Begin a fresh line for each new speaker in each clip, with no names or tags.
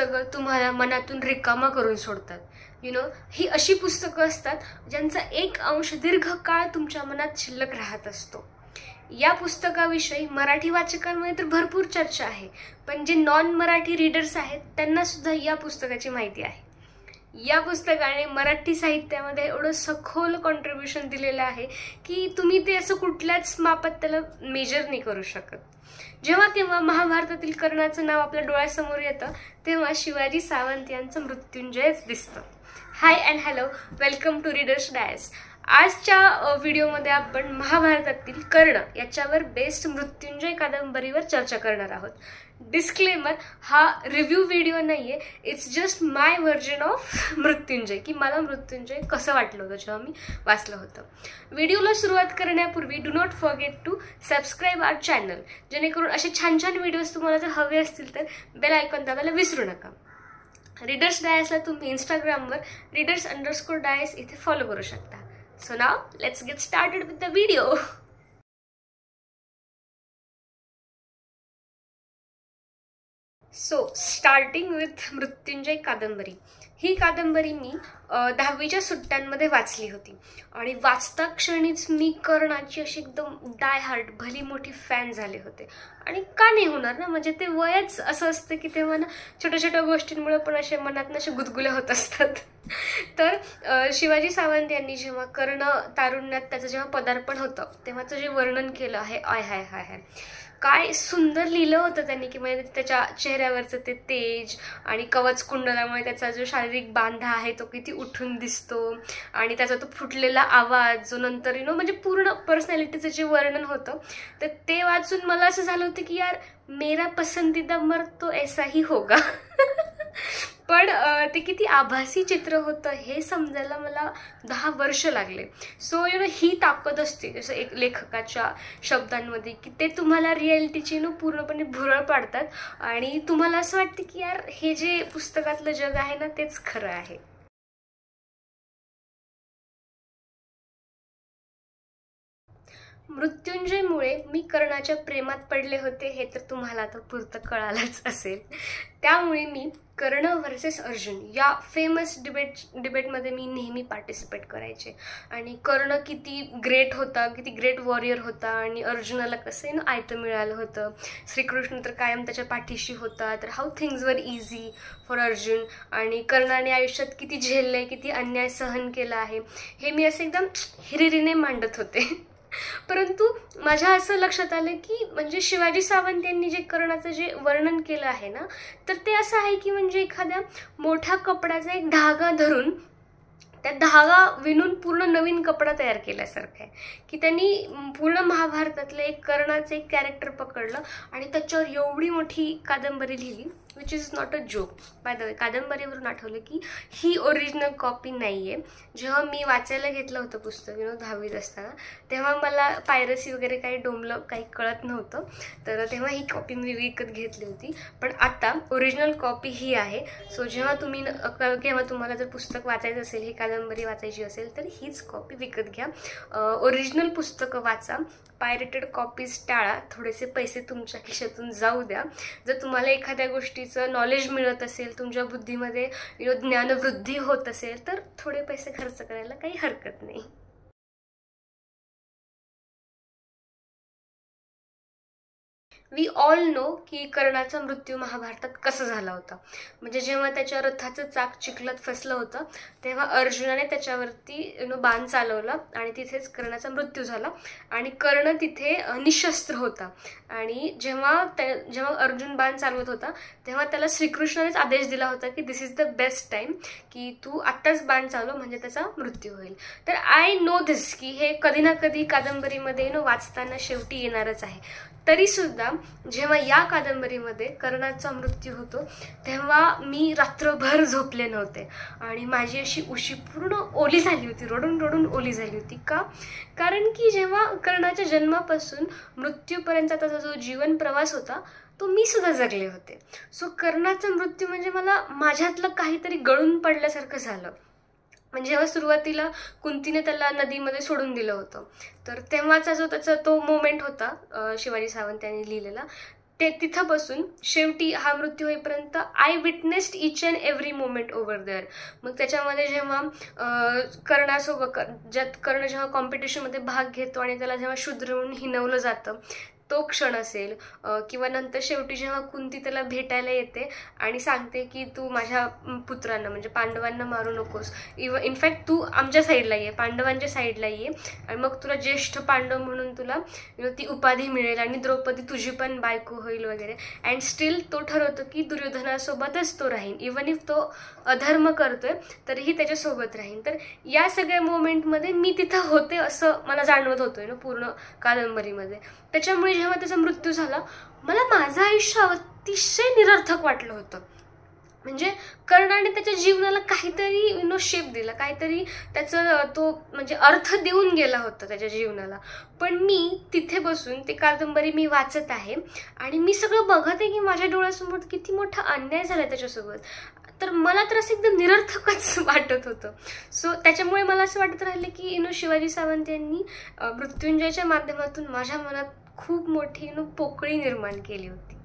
पुस्तकं तुम्हाला मनातून रिकामा करून सोडतात. ही अशी पुस्तकं असतात ज्यांचा एक अंश दीर्घकाळ तुमच्या मनात शिल्लक राहत असतो. या पुस्तकाविषयी मराठी वाचकांमध्ये तर भरपूर चर्चा आहे, पण जे नॉन मराठी रीडर्स आहेत त्यांना सुद्धा या पुस्तकाची माहिती आहे. या पुस्तकाने मराठी साहित्यामध्ये एवढं सखोल कॉन्ट्रीब्युशन दिलेलं आहे की तुम्ही ते असं कुठल्याच मापात त्याला मेजर नाही करू शकत. जेव्हा केव्हा महाभारतातील कर्णाचं नाव आपल्या डोळ्यासमोर येतं तेव्हा शिवाजी सावंत यांचं मृत्युंजयच दिसतं. Hi and hello, welcome to readers dice. आजच्या व्हिडिओमध्ये आपण महाभारतातील कर्ण याच्यावर बेस्ड मृत्युंजय कादंबरीवर चर्चा करणार आहोत. डिस्क्लेमर, हा रिव्ह्यू व्हिडिओ नाहीये, it's just my version of Mrityunjay, की मला मृत्युंजय कसं वाटलं होतं जेव्हा मी वाचलं होतं. व्हिडिओला सुरुवात करण्यापूर्वी do not forget to subscribe our channel, जेणेकरून असे छान छान व्हिडिओज तुम्हाला जर हवे असतील तर बेल आयकॉन दाबायला विसरू नका. रीडर्स डायसला तुम्ही इंस्टाग्रामवर readers_dice इथे फॉलो करू शकता. So now let's get started with the video. So starting with Mrityunjay कादंबरी. ही कादंबरी मी 10वीच्या सुट्ट्यांमध्ये वाचली होती आणि वाचता क्षणीच मी कर्णाची अशी एकदम डाय हार्ट भली मोठी फॅन झाले होते. आणि का नाही होणार ना, म्हणजे ते वयच असं असतं की तेव्हा ना छोट्या छोट्या गोष्टींमुळे पण असे मनात असे गुदगुल्या होत असतात. तर शिवाजी सावंत यांनी जेव्हा कर्ण तारुण्यात त्याचं जेव्हा पदार्पण होतं तेव्हाचं जे वर्णन केलं आहे, आय हाय हाय हाय, काय सुंदर लिहिलं होतं त्यांनी. की म्हणजे त्याच्या चेहऱ्यावरचं ते तेज आणि कवच कुंडलामुळे त्याचा जो शारीरिक बांधा आहे तो किती उठून दिसतो आणि त्याचा तो फुटलेला आवाज जो नंतर म्हणजे पूर्ण पर्सनॅलिटीचं जे वर्णन होतं तर ते वाचून मला असं झालं होतं की यार मेरा पसंदीदा मर्द तो ऐसा ही होगा. पण ते किती आभासी चित्र होतं हे समजायला मला 10 वर्ष लागले. सो ही ताकद असते जसं एक लेखकाच्या शब्दांमध्ये की ते तुम्हाला रिॲलिटीची पूर्णपणे भुरळ पाडतात आणि तुम्हाला असं वाटतं की यार हे जे पुस्तकातलं जग आहे ना तेच खरं आहे. मृत्युंजयमुळे मी कर्णाच्या प्रेमात पडले होते हे तर तुम्हाला आता पुरतं कळालंच असेल. त्यामुळे मी कर्ण वर्सेस अर्जुन या फेमस डिबेटमध्ये मी नेहमी पार्टिसिपेट करायचे. आणि कर्ण किती ग्रेट होता, किती ग्रेट वॉरियर होता आणि अर्जुनाला कसं आयतं मिळालं होतं. श्रीकृष्ण तर कायम त्याच्या पाठीशी होता. तर how things were easy for Arjun. आणि कर्णाने आयुष्यात किती झेललंय, किती अन्याय सहन केला आहे हे मी असं एकदम हिरिरीने मांडत होते. परंतु माझ्या असं लक्षात आलं की म्हणजे शिवाजी सावंत यांनी जे कर्णाचं जे वर्णन केलं आहे ना तर ते असं आहे की म्हणजे एखाद्या मोठ्या कपड्याचा एक धागा धरून त्या धागा विणून पूर्ण नवीन कपडा तयार केल्यासारखं आहे. की त्यांनी पूर्ण महाभारतातलं एक कर्णाचं एक कॅरेक्टर पकडलं आणि त्याच्यावर एवढी मोठी कादंबरी लिहिली, which is not a joke. By the way, कादंबरीवरून आठवलं की ही ओरिजिनल कॉपी नाही आहे. जेव्हा मी वाचायला घेतलं होतं पुस्तक 10वीत असताना तेव्हा मला पायरसी वगैरे काही डोंबलं काही कळत नव्हतं, तर तेव्हा ही कॉपी मी विकत घेतली होती. पण आता ओरिजिनल कॉपी ही आहे. सो जेव्हा तुम्हाला जर पुस्तक वाचायचं असेल, ही कादंबरी वाचायची असेल तर हीच कॉपी विकत घ्या. ओरिजिनल पुस्तकं वाचा, पायरेटेड कॉपीज टाळा. थोडेसे पैसे तुमच्या खिशातून जाऊ द्या. जर तुम्हाला एखाद्या गोष्टीचं नॉलेज मिळत असेल, तुमच्या बुद्धीमध्ये ज्ञानवृद्धी होत असेल तर थोडे पैसे खर्च करायला काही हरकत नाही. वी ऑल नो की कर्णाचा मृत्यू महाभारतात कसा झाला होता. म्हणजे जेव्हा त्याच्या रथाचं चाक चिखलात फसलं होतं तेव्हा अर्जुनाने त्याच्यावरती बाण चालवला आणि तिथेच कर्णाचा मृत्यू झाला. आणि कर्ण तिथे निशस्त्र होता. आणि जेव्हा अर्जुन बाण चालवत होता तेव्हा त्याला श्रीकृष्णानेच आदेश दिला होता की दिस इज द बेस्ट टाइम, की तू आत्ताच बाण चालव म्हणजे त्याचा मृत्यू होईल. तर आय नो दिस की हे कधी ना कधी कादंबरीमध्ये वाचताना शेवटी येणारच आहे. तरी सुद्धा जेव्हा या कादंबरीमध्ये कर्णाचा मृत्यू होतो तेव्हा मी रात्रभर झोपले नव्हते आणि माझी अशी उशी पूर्ण ओली झाली होती, रडून रडून ओली झाली होती. का? कारण की जेव्हा कर्णाच्या जन्मापासून मृत्यूपर्यंत त्याचा जो जीवन प्रवास होता तो मी सुद्धा जगले होते. सो कर्णाचा मृत्यू म्हणजे मला माझ्यातलं काहीतरी गळून पडल्यासारखं झालं. म्हणजे जेव्हा सुरुवातीला कुंतीने त्याला नदीमध्ये सोडून दिलं होतं तर तेव्हाचा जो त्याचा तो मोमेंट होता शिवाजी सावंत यांनी लिहिलेला, ते तिथं बसून शेवटी हा मृत्यू होईपर्यंत I witnessed each and every moment over there. मग त्याच्यामध्ये जेव्हा कर्णासोबत ज्यात कर्ण जेव्हा कॉम्पिटिशनमध्ये भाग घेतो आणि त्याला जेव्हा शूद्र म्हणून हिणवलं जातं तो क्षण असेल, किंवा नंतर शेवटी जेव्हा कुंती त्याला भेटायला येते आणि सांगते की तू माझ्या पुत्रांना म्हणजे पांडवांना मारू नकोस, इनफॅक्ट तू आमच्या साईडला ये, पांडवांच्या साईडला ये, आणि मग तुला ज्येष्ठ पांडव म्हणून तुला ती उपाधी मिळेल आणि द्रौपदी तुझी पण बायको होईल वगैरे. अँड स्टील तो ठरवतो की दुर्योधनासोबतच तो राहीन, इवन इफ तो अधर्म करतोय तरीही त्याच्यासोबत राहीन. तर या सगळ्या मोमेंटमध्ये मी तिथं होते असं मला जाणवत होतोय ना पूर्ण कादंबरीमध्ये. त्याच्यामुळे जेव्हा त्याचा मृत्यू झाला मला माझं आयुष्य अतिशय निरर्थक वाटलं होतं. म्हणजे कर्णाने त्याच्या जीवनाला काहीतरी शेप दिला, काहीतरी त्याचं तो म्हणजे अर्थ देऊन गेला होता त्याच्या जीवनाला. पण मी तिथे बसून ते कादंबरी मी वाचत आहे आणि मी सगळं बघत आहे की माझ्या डोळ्यासमोर किती मोठा अन्याय झाला त्याच्यासोबत. तर मला तर असं एकदम निरर्थकच वाटत होतं. सो त्याच्यामुळे मला असं वाटत राहिलं की शिवाजी सावंत यांनी मृत्युंजयच्या माध्यमातून माझ्या मनात खूप मोठी पोकळी निर्माण केली होती.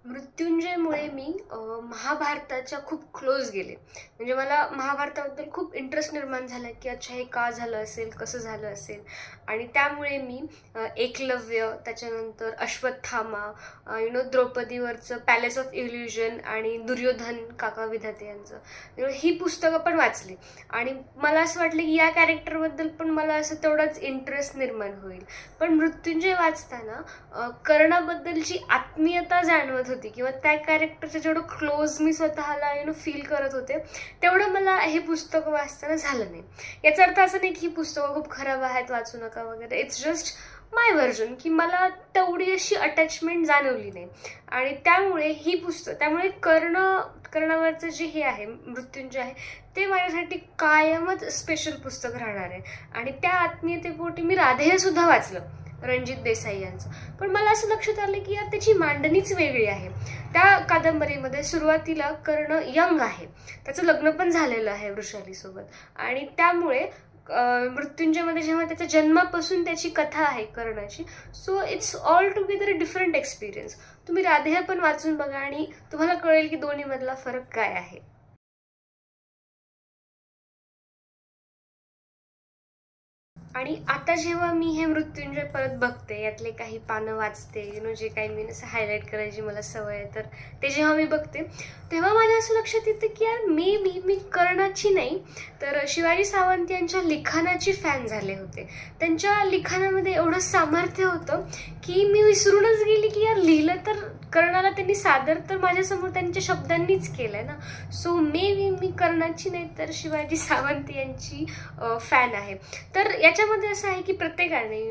मृत्युंजयमुळे मी महाभारताच्या खूप क्लोज गेले. म्हणजे मला महाभारताबद्दल खूप इंटरेस्ट निर्माण झाला की अच्छा हे का झालं असेल, कसं झालं असेल. आणि त्यामुळे मी एकलव्य, त्याच्यानंतर अश्वत्थामा, द्रौपदीवरचं पॅलेस ऑफ इल्युजन आणि दुर्योधन काका विधाते यांचं ही पुस्तकं पण वाचली. आणि मला असं वाटलं की या कॅरेक्टरबद्दल पण मला असं तेवढाच इंटरेस्ट निर्माण होईल. पण मृत्युंजय वाचताना कर्णाबद्दलची आत्मीयता जाणवत होती किंवा त्या कॅरेक्टरच्या जेवढं क्लोज मी स्वतःला फील करत होते तेवढं मला हे पुस्तक वाचताना झालं नाही. याचा अर्थ असं नाही की ही पुस्तकं खूप खराब आहेत, वाचू नका वगैरे. इट्स जस्ट माय व्हर्जन की मला तेवढी अशी अटॅचमेंट जाणवली नाही. आणि त्यामुळे ही पुस्तक, त्यामुळे कर्णावरचं जे हे आहे मृत्युंजय आहे ते माझ्यासाठी कायमच स्पेशल पुस्तक राहणार आहे. आणि त्या आत्मीयतेपोटी मी राधेय सुद्धा वाचलं, रणजित देसाई यांचं. पण मला असं लक्षात आलं की यार त्याची मांडणीच वेगळी आहे. त्या कादंबरीमध्ये सुरुवातीला कर्ण यंग आहे, त्याचं लग्न पण झालेलं आहे वृषालीसोबत. आणि त्यामुळे मृत्युंजयमध्ये जेव्हा त्याच्या जन्मापासून त्याची कथा आहे कर्णाची, so it's all together a different experience. तुम्ही राधेय पण वाचून बघा आणि तुम्हाला कळेल की दोन्हीमधला फरक काय आहे. आणि आता जेव्हा मी हे मृत्युंजय परत बघते, यातले काही पानं वाचते, जे काही मी असं हायलाईट करायची मला सवय आहे, तर ते जेव्हा मी बघते तेव्हा माझ्या असं लक्षात येतं की यार मी कर्णाची नाही तर शिवाजी सावंत यांच्या लिखाणाची फॅन झाले होते. त्यांच्या लिखाणामध्ये एवढं सामर्थ्य होतं की मी विसरूनच गेली की यार लिहिलं तर कर्णाला त्यांनी सादर तर माझ्यासमोर त्यांच्या शब्दांनीच केलंय ना. सो मी कर्णाची नाही तर शिवाजी सावंत यांची फॅन आहे. तर याच्यामध्ये असं आहे की प्रत्येकाने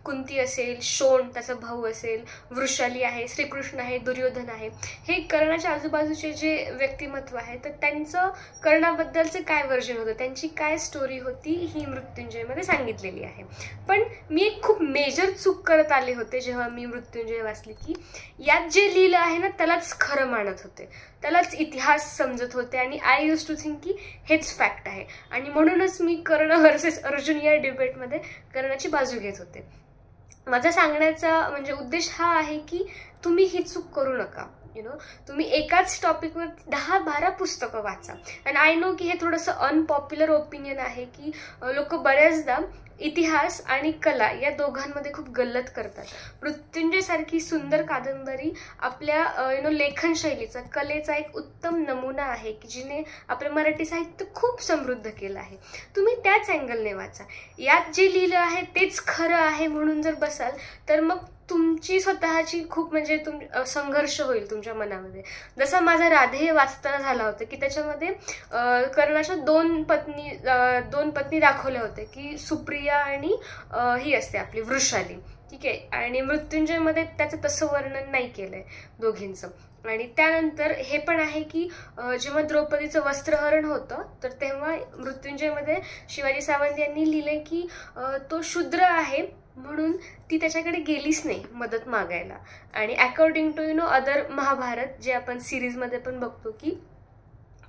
कुंती असेल, शोण त्याचा भाऊ असेल, वृषाली आहे, श्रीकृष्ण आहे, दुर्योधन आहे, हे कर्णाच्या आजूबाजूचे जे व्यक्तिमत्व आहे तर त्यांचं कर्णाबद्दलचं काय व्हर्जन होतं, त्यांची काय स्टोरी होती ही मृत्युंजयमध्ये सांगितलेली आहे. पण मी एक खूप मेजर चूक करत आले होते जेव्हा मी मृत्युंजय वाचली की यात जे लिहिलं आहे ना त्यालाच खरं मानत होते, त्यालाच इतिहास समजत होते आणि आय यूज टू थिंक की हेच फॅक्ट आहे. आणि म्हणूनच मी कर्ण वर्सेस अर्जुन या डिबेटमध्ये कर्णाची बाजू घेत होते. माझा सांगण्याचा म्हणजे उद्देश हा आहे की तुम्ही ही चूक करू नका. तुम्ही एकाच टॉपिकवर 10-12 पुस्तकं वाचा. आणि आय नो की हे थोडंसं अनपॉप्युलर ओपिनियन आहे की लोक बऱ्याचदा इतिहास आणि कला या दोघांमध्ये खूप गल्लत करतात. मृत्युंजय सारखी सुंदर कादंबरी आपल्या लेखन शैलीचा, कलेचा एक उत्तम नमुना आहे की जिने आपलं मराठी साहित्य खूप समृद्ध केलं आहे. तुम्ही त्याच अँगलने वाचा. यात जे लिहिलं आहे तेच खरं आहे म्हणून जर बसाल तर मग तुमची स्वतःची खूप म्हणजे संघर्ष होईल तुमच्या मनामध्ये. जसा माझा राधेय वाचताना झाला होता की त्याच्यामध्ये कर्णाच्या दोन पत्नी दाखवल्या होत्या की सुप्रिया आणि ही असते आपली वृषाली, ठीक आहे. आणि मृत्युंजयमध्ये त्याचं तसं वर्णन नाही केलंय दोघींचं. आणि त्यानंतर हे पण आहे की जेव्हा द्रौपदीचं वस्त्रहरण होतं तर तेव्हा मृत्युंजयमध्ये शिवाजी सावंत यांनी लिहिलंय की तो शूद्र आहे म्हणून ती त्याच्याकडे गेलीच नाही मदत मागायला. आणि अकॉर्डिंग टू अदर महाभारत जे आपण सिरीजमध्ये पण बघतो की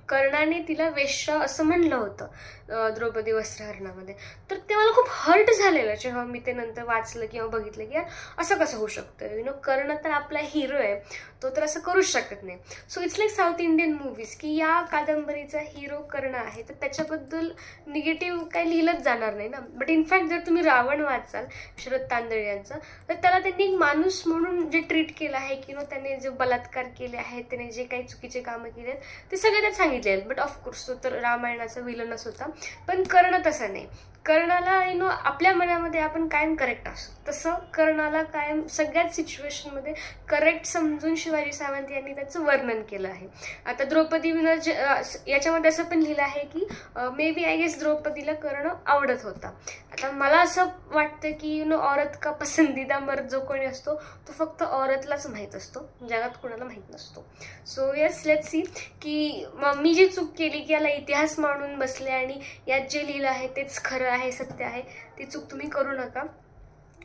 कर्णाने तिला वेश्या असं म्हणलं होतं द्रौपदी वस्त्रहरणामध्ये. तर ते मला खूप हर्ट झालेलं जेव्हा मी ते नंतर वाचलं किंवा बघितलं की यार असं कसं होऊ शकतं. कर्ण तर आपला हिरो आहे, तो तर असं करूच शकत नाही. So it's like south Indian movies की या कादंबरीचा हिरो कर्ण आहे तर त्याच्याबद्दल निगेटिव्ह काही लिहिलंच जाणार नाही ना. बट इनफॅक्ट जर तुम्ही रावण वाचाल शरद तांदळे यांचा, तर त्याला त्यांनी एक माणूस म्हणून जे ट्रीट केलं आहे की त्याने जे बलात्कार केले आहेत, त्याने जे काही चुकीचे कामं केले आहेत ते सगळे त्यात सांगितले आहेत. बट ऑफकोर्स तो तर रामायणाचा विलनच होता. पण कर्ण तसा नाही. कर्णाला आपल्या मनामध्ये आपण कायम करेक्ट असतो, तसं कर्णाला कायम सगळ्याच सिच्युएशनमध्ये करेक्ट समजून शिवाजी सावंत यांनी त्याचं वर्णन केलं आहे. आता द्रौपदीनं याच्यामध्ये असं पण लिहिलं आहे की मे बी आय गेस द्रौपदीला कर्ण आवडत होता. आता मला असं वाटतं की औरत का पसंदीदा मर्द जो कोणी असतो तो फक्त औरतलाच माहीत असतो, जगात कोणाला माहीत नसतो. सो येस, लेट्स सी की मी जी चूक केली की याला इतिहास मांडून बसले आणि यात जे लिहिलं आहे तेच खरं आहे, सत्य आहे, ती चूक तुम्ही करू नका.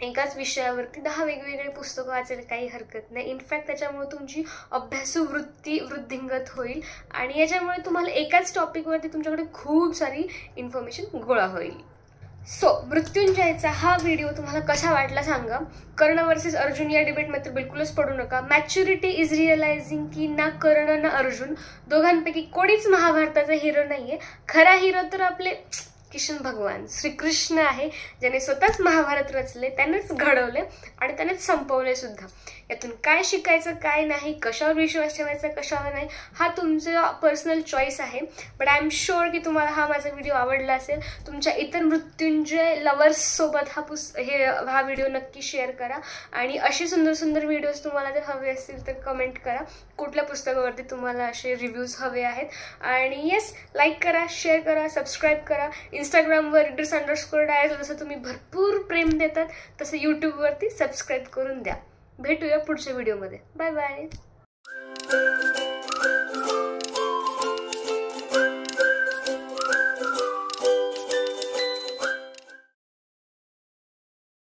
एकाच विषयावरती 10 वेगवेगळे पुस्तकं वाचायला काही हरकत नाही. इनफॅक्ट त्याच्यामुळे तुमची अभ्यासू वृत्ती वृद्धिंगत होईल आणि याच्यामुळे तुम्हाला एकाच टॉपिकवरती तुमच्याकडे खूप सारी इन्फॉर्मेशन गोळा होईल. सो मृत्युंजयचा हा व्हिडिओ तुम्हाला कसा वाटला सांगा. कर्ण वर्सेस अर्जुन या डिबेटमध्ये बिलकुलच पडू नका. मॅच्युरिटी इज रिअलायझिंग की ना कर्ण ना अर्जुन दोघांपैकी कोणीच महाभारताचा हिरो नाहीये. खरा हिरो तर आपले किशन भगवान श्रीकृष्ण आहे, ज्याने स्वतःच महाभारत रचले, त्यानेच घडवले आणि त्यानेच संपवले सुद्धा. यातून काय शिकायचं काय नाही, कशावर विश्वास ठेवायचा कशावर नाही, हा तुमचा पर्सनल चॉईस आहे. बट आय एम शुअर की तुम्हाला हा माझा व्हिडिओ आवडला असेल. तुमच्या इतर मृत्युंजय लवर्स सोबत हा व्हिडिओ नक्की शेअर करा आणि असे सुंदर सुंदर व्हिडिओज तुम्हाला जर हवे असतील तर कमेंट करा कुठल्या पुस्तकावरती तुम्हाला असे रिव्ह्यूज हवे आहेत. आणि येस, लाईक करा, शेअर करा, सबस्क्राईब करा. इंस्टाग्रामवर @readers_diaries जसं तुम्ही भरपूर प्रेम देतात तसं यूट्यूबवरती सबस्क्राईब करून द्या. भेटूया पुढच्या व्हिडिओमध्ये. Bye bye.